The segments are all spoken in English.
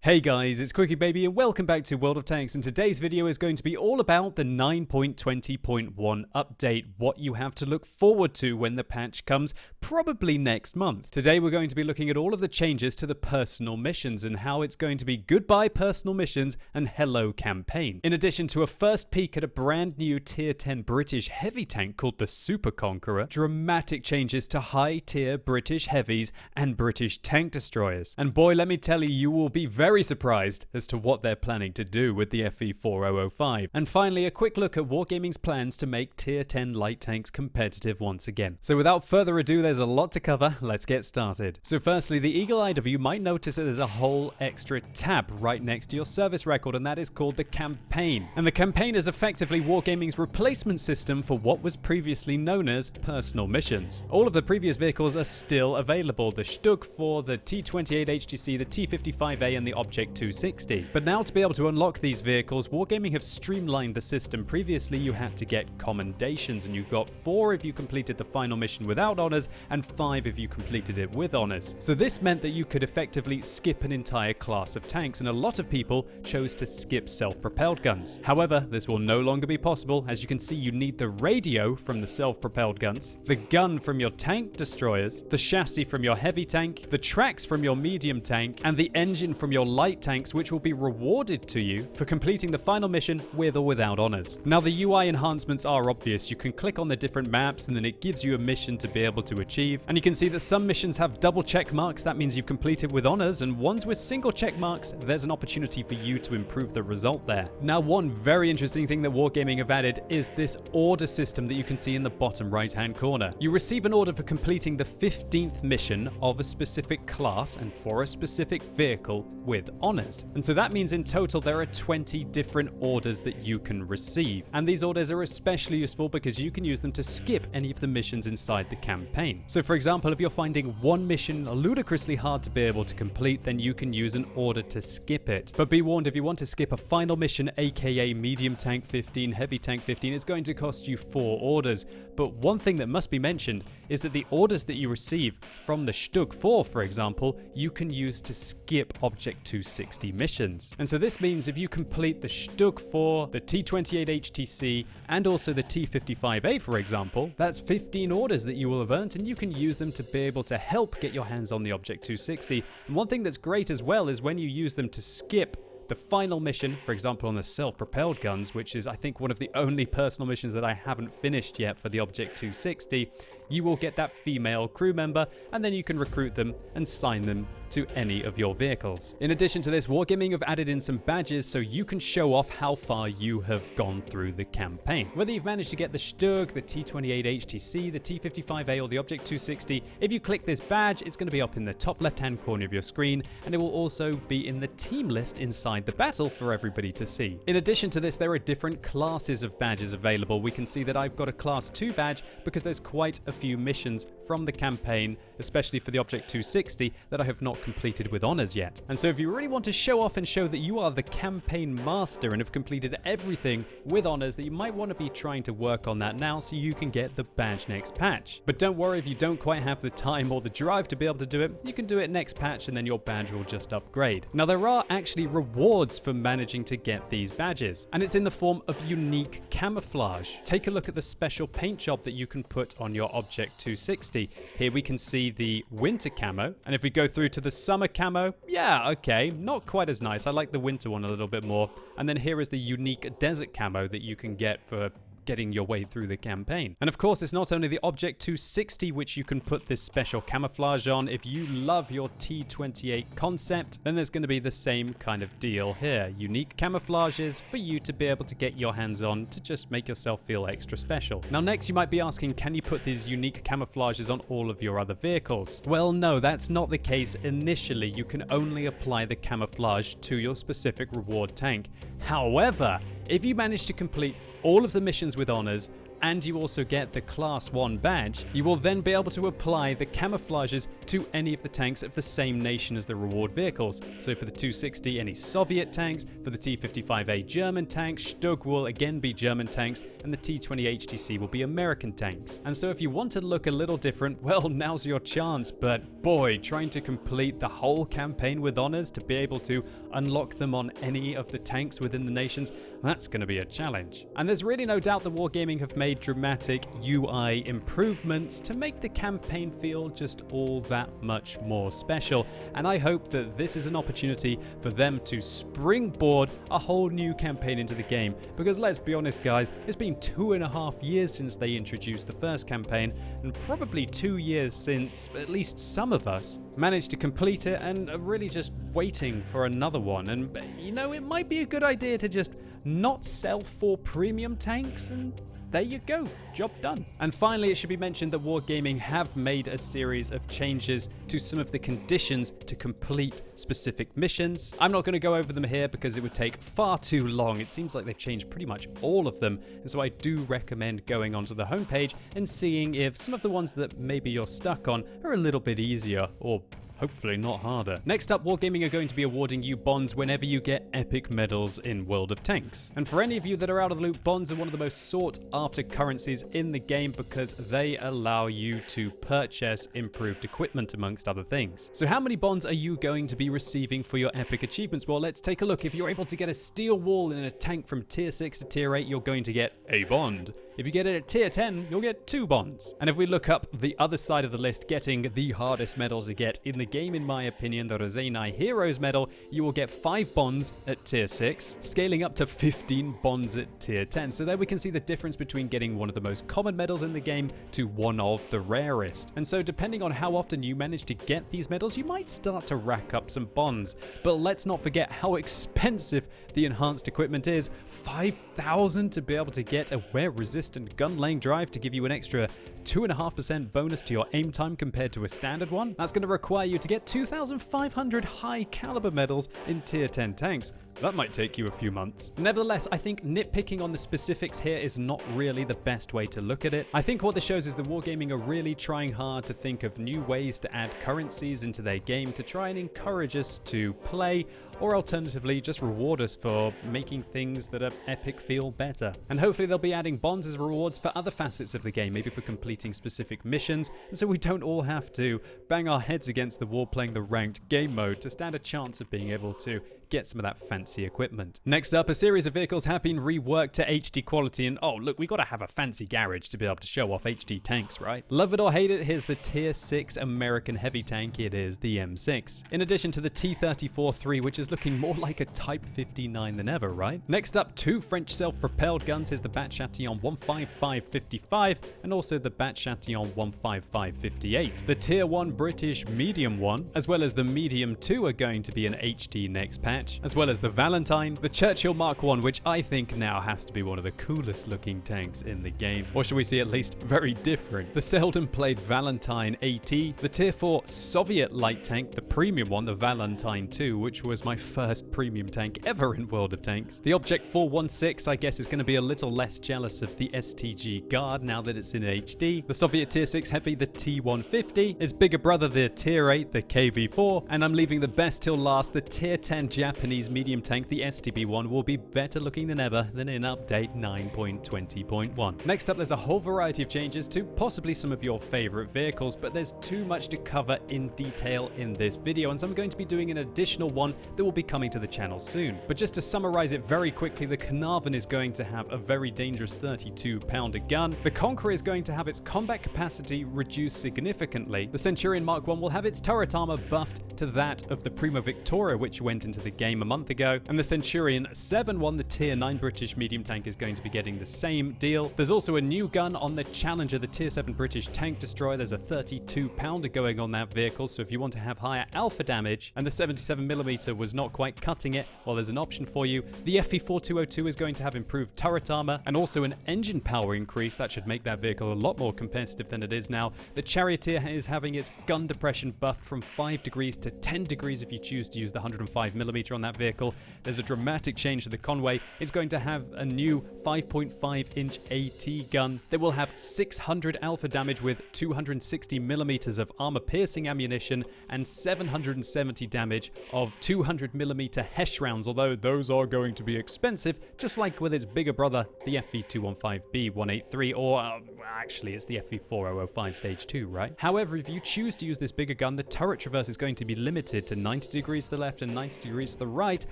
Hey guys, it's QuickyBaby and welcome back to World of Tanks, and today's video is going to be all about the 9.20.1 update, what you have to look forward to when the patch comes, probably next month. Today we're going to be looking at all of the changes to the personal missions and how it's going to be goodbye personal missions and hello campaign. In addition to a first peek at a brand new tier 10 British heavy tank called the Super Conqueror, dramatic changes to high tier British heavies and British tank destroyers. And boy, let me tell you, you will be very surprised as to what they're planning to do with the FE4005. And finally, a quick look at Wargaming's plans to make tier 10 light tanks competitive once again. So without further ado, there's a lot to cover. Let's get started. So firstly, the eagle-eyed of you might notice that there's a whole extra tab right next to your service record, and that is called the campaign. And the campaign is effectively Wargaming's replacement system for what was previously known as personal missions. All of the previous vehicles are still available: the Stug 4, the T28 HTC, the T55A, and the Object 260. But now, to be able to unlock these vehicles, Wargaming have streamlined the system. Previously, you had to get commendations, and you got 4 if you completed the final mission without honors, and 5 if you completed it with honors. So this meant that you could effectively skip an entire class of tanks, and a lot of people chose to skip self-propelled guns. However, this will no longer be possible. As you can see, you need the radio from the self-propelled guns, the gun from your tank destroyers, the chassis from your heavy tank, the tracks from your medium tank, and the engine from your light tanks, which will be rewarded to you for completing the final mission with or without honors. Now, the UI enhancements are obvious. You can click on the different maps and then it gives you a mission to be able to achieve. And you can see that some missions have double check marks. That means you've completed with honors, and ones with single check marks, there's an opportunity for you to improve the result there. Now, one very interesting thing that Wargaming have added is this order system that you can see in the bottom right hand corner. You receive an order for completing the 15th mission of a specific class and for a specific vehicle with honors. And so that means in total there are 20 different orders that you can receive. And these orders are especially useful because you can use them to skip any of the missions inside the campaign. So for example, if you're finding one mission ludicrously hard to be able to complete, then you can use an order to skip it. But be warned, if you want to skip a final mission, aka medium tank 15, heavy tank 15, it's going to cost you 4 orders. But one thing that must be mentioned is that the orders that you receive from the Stug 4, for example, you can use to skip Object 260 missions. And so this means if you complete the Stug 4, the T28 HTC, and also the T55A, for example, that's 15 orders that you will have earned, and you can use them to be able to help get your hands on the Object 260. And one thing that's great as well is when you use them to skip the final mission, for example on the self-propelled guns, which is I think one of the only personal missions that I haven't finished yet for the Object 260, you will get that female crew member, and then you can recruit them and sign them to any of your vehicles. In addition to this, Wargaming have added in some badges so you can show off how far you have gone through the campaign. Whether you've managed to get the Stug, the T28 HTC, the T55A, or the Object 260, if you click this badge, it's going to be up in the top left-hand corner of your screen, and it will also be in the team list inside the battle for everybody to see. In addition to this, there are different classes of badges available. We can see that I've got a Class 2 badge because there's quite a few missions from the campaign, especially for the Object 260, that I have not completed with honors yet. And so if you really want to show off and show that you are the campaign master and have completed everything with honors, that you might want to be trying to work on that now so you can get the badge next patch. But don't worry if you don't quite have the time or the drive to be able to do it, you can do it next patch and then your badge will just upgrade. Now, there are actually rewards for managing to get these badges, and it's in the form of unique camouflage. Take a look at the special paint job that you can put on your Object 260. Here we can see the winter camo, and if we go through to the summer camo, yeah, okay, not quite as nice. I like the winter one a little bit more. And then here is the unique desert camo that you can get for getting your way through the campaign. And of course, it's not only the Object 260 which you can put this special camouflage on. If you love your T28 concept, then there's going to be the same kind of deal here. Unique camouflages for you to be able to get your hands on to just make yourself feel extra special. Now next, you might be asking, can you put these unique camouflages on all of your other vehicles? Well, no, that's not the case initially. You can only apply the camouflage to your specific reward tank. However, if you manage to complete all of the missions with honors and you also get the Class 1 badge, you will then be able to apply the camouflages to any of the tanks of the same nation as the reward vehicles. So for the 260, any Soviet tanks, for the T-55A German tanks, Stug will again be German tanks, and the T-20 HTC will be American tanks. And so if you want to look a little different, well, now's your chance, but boy, trying to complete the whole campaign with honors to be able to unlock them on any of the tanks within the nations, that's going to be a challenge. And there's really no doubt that Wargaming have made dramatic UI improvements to make the campaign feel just all that much more special, and I hope that this is an opportunity for them to springboard a whole new campaign into the game, because let's be honest guys, it's been 2.5 years since they introduced the first campaign, and probably 2 years since at least some of us managed to complete it and are really just waiting for another one. And you know, it might be a good idea to just not sell 4 premium tanks, and there you go, job done. And finally, it should be mentioned that Wargaming have made a series of changes to some of the conditions to complete specific missions. I'm not going to go over them here because it would take far too long. It seems like they've changed pretty much all of them, and so I do recommend going onto the homepage and seeing if some of the ones that maybe you're stuck on are a little bit easier, or hopefully not harder. Next up, Wargaming are going to be awarding you bonds whenever you get epic medals in World of Tanks. And for any of you that are out of the loop, bonds are one of the most sought after currencies in the game because they allow you to purchase improved equipment amongst other things. So how many bonds are you going to be receiving for your epic achievements? Well, let's take a look. If you're able to get a steel wall in a tank from tier 6 to tier 8, you're going to get a bond. If you get it at tier 10, you'll get 2 bonds. And if we look up the other side of the list, getting the hardest medals to get in the game, in my opinion, the Rosanai Heroes medal, you will get 5 bonds at tier 6, scaling up to 15 bonds at tier 10. So there we can see the difference between getting one of the most common medals in the game to one of the rarest. And so depending on how often you manage to get these medals, you might start to rack up some bonds. But let's not forget how expensive the enhanced equipment is. 5,000 to be able to get a wear resistant gun laying drive to give you an extra 2.5% bonus to your aim time compared to a standard one. That's going to require you to get 2,500 high caliber medals in tier 10 tanks. That might take you a few months. Nevertheless, I think nitpicking on the specifics here is not really the best way to look at it. I think what this shows is that Wargaming are really trying hard to think of new ways to add currencies into their game to try and encourage us to play, or alternatively just reward us for making things that are epic feel better. And hopefully they'll be adding bonds as rewards for other facets of the game, maybe for completing specific missions, and so we don't all have to bang our heads against the wall playing the ranked game mode to stand a chance of being able to get some of that fancy equipment. Next up, a series of vehicles have been reworked to HD quality, and oh look, we gotta have a fancy garage to be able to show off HD tanks, right? Love it or hate it, here's the tier 6 American heavy tank. It is the M6. In addition to the T-34-3, which is looking more like a Type 59 than ever, right? Next up, 2 French self-propelled guns. Here's the Bat Chatillon 155-55 and also the Bat Chatillon 155-58. The tier 1 British medium one, as well as the medium 2 are going to be an HD next patch, as well as the Valentine, the Churchill Mark 1, which I think now has to be one of the coolest looking tanks in the game, or should we say at least very different. The seldom played Valentine AT, the tier 4 Soviet light tank, the premium one, the Valentine 2, which was my first premium tank ever in World of Tanks. The Object 416, I guess, is going to be a little less jealous of the STG Guard now that it's in HD. The Soviet tier 6 heavy, the T150, its bigger brother, the tier 8, the KV4, and I'm leaving the best till last, the tier 10 Japanese medium tank, the STB1, will be better looking than ever than in update 9.20.1. Next up, there's a whole variety of changes to possibly some of your favorite vehicles, but there's too much to cover in detail in this video, and so I'm going to be doing an additional one that will be coming to the channel soon. But just to summarize it very quickly, the Carnarvon is going to have a very dangerous 32-pounder gun. The Conqueror is going to have its combat capacity reduced significantly. The Centurion Mark 1 will have its turret armor buffed to that of the Prima Victoria, which went into the game a month ago, and the Centurion 7-1, the tier 9 British medium tank, is going to be getting the same deal. There's also a new gun on the Challenger, the tier 7 British tank destroyer. There's a 32-pounder going on that vehicle, so if you want to have higher alpha damage and the 77mm was not quite cutting it, well, there's an option for you. The FE4202 is going to have improved turret armor and also an engine power increase that should make that vehicle a lot more competitive than it is now. The Charioteer is having its gun depression buffed from 5 degrees to 10 degrees if you choose to use the 105mm on that vehicle. There's a dramatic change to the Conway. It's going to have a new 5.5-inch AT gun that will have 600 alpha damage with 260mm of armor-piercing ammunition and 770 damage of 200mm Hesh rounds, although those are going to be expensive, just like with its bigger brother, the FV215B183, or actually it's the FV4005 Stage 2, right? However, if you choose to use this bigger gun, the turret traverse is going to be limited to 90 degrees to the left and 90 degrees to the right,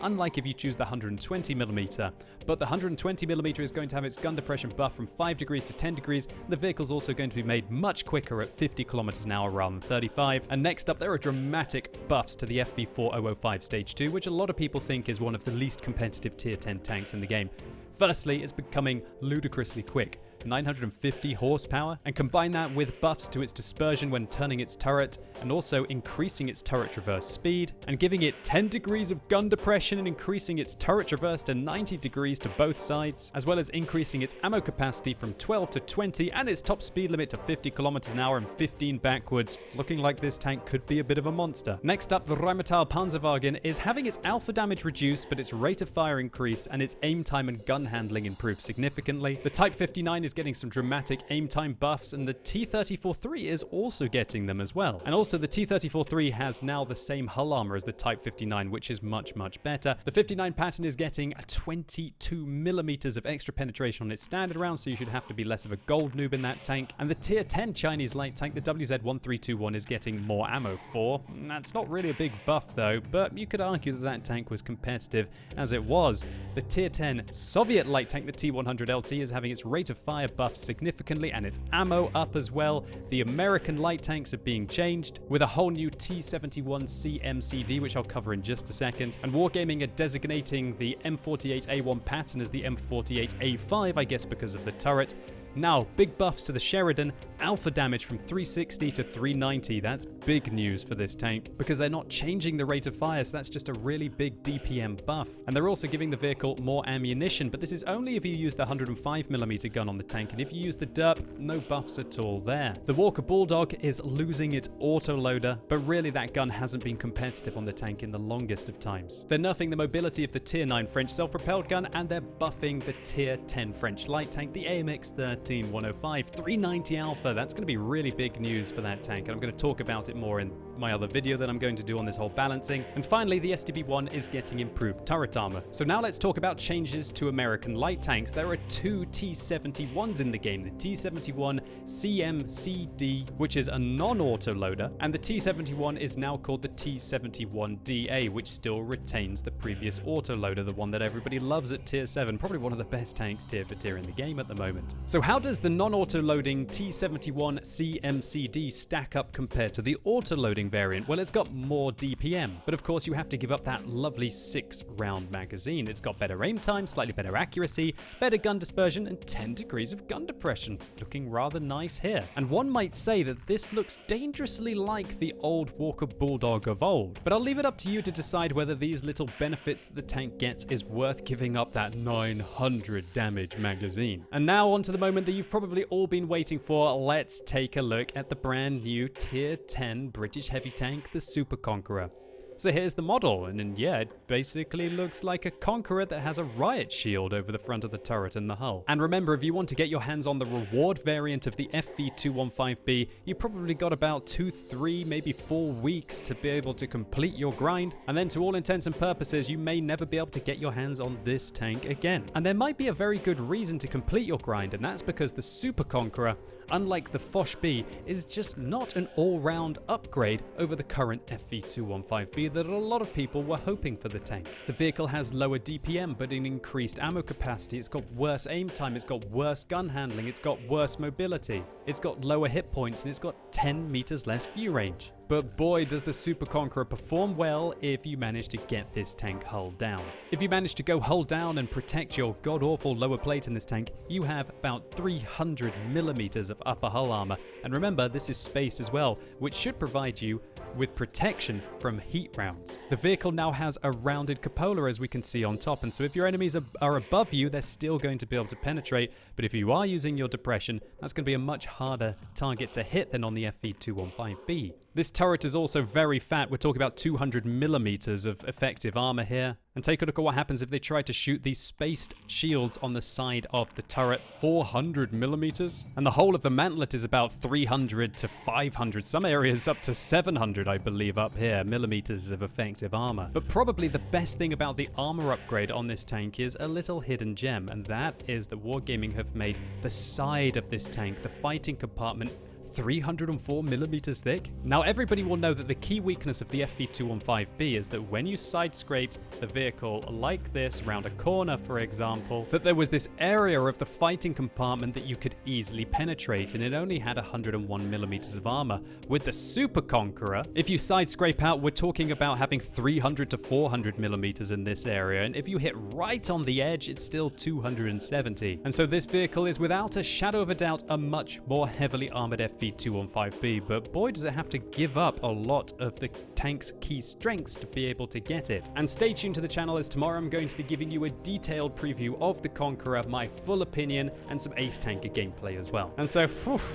unlike if you choose the 120mm. But the 120mm is going to have its gun depression buff from 5 degrees to 10 degrees. The vehicle's also going to be made much quicker at 50 kilometers an hour rather than 35. And next up, there are dramatic buffs to the FV4005 Stage 2, which a lot of people think is one of the least competitive Tier 10 tanks in the game. Firstly, it's becoming ludicrously quick. 950 horsepower, and combine that with buffs to its dispersion when turning its turret, and also increasing its turret traverse speed, and giving it 10 degrees of gun depression and increasing its turret traverse to 90 degrees to both sides, as well as increasing its ammo capacity from 12 to 20 and its top speed limit to 50 kilometers an hour and 15 backwards. It's looking like this tank could be a bit of a monster. Next up, the Rheinmetall Panzerwagen is having its alpha damage reduced, but its rate of fire increased and its aim time and gun handling improved significantly. The Type 59 is getting some dramatic aim time buffs, and the T-34-3 is also getting them as well. And also the T-34-3 has now the same hull armor as the Type 59, which is much better. The 59 pattern is getting 22mm of extra penetration on its standard round, so you should have to be less of a gold noob in that tank. And the Tier 10 Chinese light tank, the WZ-1321, is getting more ammo for. That's not really a big buff though, but you could argue that that tank was competitive as it was. The Tier 10 Soviet light tank, the T-100LT, is having its rate of fire buffed significantly and its ammo up as well. The American light tanks are being changed with a whole new T-71C MCD, which I'll cover in just a second. And Wargaming are designating the M48A1 pattern as the M48A5, I guess because of the turret. Now, big buffs to the Sheridan, alpha damage from 360 to 390. That's big news for this tank because they're not changing the rate of fire, so that's just a really big DPM buff. And they're also giving the vehicle more ammunition, but this is only if you use the 105mm gun on the tank, and if you use the derp, no buffs at all there. The Walker Bulldog is losing its autoloader, but really that gun hasn't been competitive on the tank in the longest of times. They're nerfing the mobility of the Tier 9 French self-propelled gun, and they're buffing the Tier 10 French light tank, the AMX-13 105 390 alpha. That's going to be really big news for that tank, and I'm going to talk about it more in my other video that I'm going to do on this whole balancing. And finally, the STB-1 is getting improved turret armor. So now let's talk about changes to American light tanks. There are two T-71s in the game, the T-71 CMCD, which is a non-auto loader, and the T-71 is now called the T-71DA, which still retains the previous auto loader, the one that everybody loves at Tier 7, probably one of the best tanks tier for tier in the game at the moment. So how does the non-auto loading T-71 CMCD stack up compared to the auto loading variant? Well, it's got more DPM, but of course you have to give up that lovely 6-round magazine. It's got better aim time, slightly better accuracy, better gun dispersion, and 10 degrees of gun depression. Looking rather nice here. And one might say that this looks dangerously like the old Walker Bulldog of old, but I'll leave it up to you to decide whether these little benefits that the tank gets is worth giving up that 900 damage magazine. And now on to the moment that you've probably all been waiting for. Let's take a look at the brand new Tier 10 British heavy tank, the Super Conqueror. So here's the model, and yeah, it basically looks like a Conqueror that has a riot shield over the front of the turret and the hull. And remember, if you want to get your hands on the reward variant of the FV215B, you probably got about 2, 3, maybe 4 weeks to be able to complete your grind, and then to all intents and purposes, you may never be able to get your hands on this tank again. And there might be a very good reason to complete your grind, and that's because the Super Conqueror, unlike the Foch B, is just not an all-round upgrade over the current FV215B that a lot of people were hoping for the tank. The vehicle has lower DPM but an increased ammo capacity, it's got worse aim time, it's got worse gun handling, it's got worse mobility, it's got lower hit points, and it's got 10 meters less view range. But boy, does the Super Conqueror perform well if you manage to get this tank hull down. If you manage to go hull down and protect your god-awful lower plate in this tank, you have about 300mm of upper hull armor. And remember, this is spaced as well, which should provide you with protection from heat rounds. The vehicle now has a rounded cupola, as we can see on top, and so if your enemies are above you, they're still going to be able to penetrate, but if you are using your depression, that's going to be a much harder target to hit than on the FV215B. This turret is also very fat. We're talking about 200 millimeters of effective armor here. And take a look at what happens if they try to shoot these spaced shields on the side of the turret. 400 millimeters. And the whole of the mantlet is about 300 to 500. Some areas up to 700, I believe, up here, millimeters of effective armor. But probably the best thing about the armor upgrade on this tank is a little hidden gem. And that is that Wargaming have made the side of this tank, the fighting compartment, 304 millimeters thick. Now everybody will know that the key weakness of the FV215B is that when you side scraped the vehicle like this around a corner, for example, that there was this area of the fighting compartment that you could easily penetrate, and it only had 101 millimeters of armor. With the Super Conqueror, if you side scrape out, we're talking about having 300 to 400 millimeters in this area, and if you hit right on the edge, it's still 270. And so this vehicle is without a shadow of a doubt a much more heavily armored FV215B, but boy does it have to give up a lot of the tank's key strengths to be able to get it. And stay tuned to the channel, as tomorrow I'm going to be giving you a detailed preview of the Conqueror, my full opinion, and some Ace Tanker gameplay as well. And so,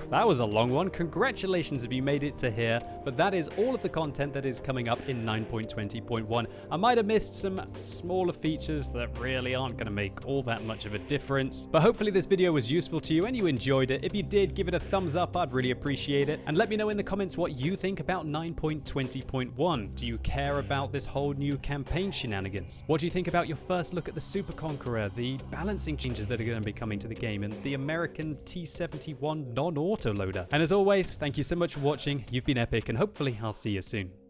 that was a long one. Congratulations if you made it to here, but that is all of the content that is coming up in 9.20.1. I might have missed some smaller features that really aren't going to make all that much of a difference, but hopefully this video was useful to you and you enjoyed it. If you did, give it a thumbs up. I'd really appreciate it. And let me know in the comments what you think about 9.20.1. Do you care about this whole new campaign shenanigans? What do you think about your first look at the Super Conqueror, the balancing changes that are going to be coming to the game, and the American T71 non-auto loader? And as always, thank you so much for watching. You've been epic, and hopefully I'll see you soon.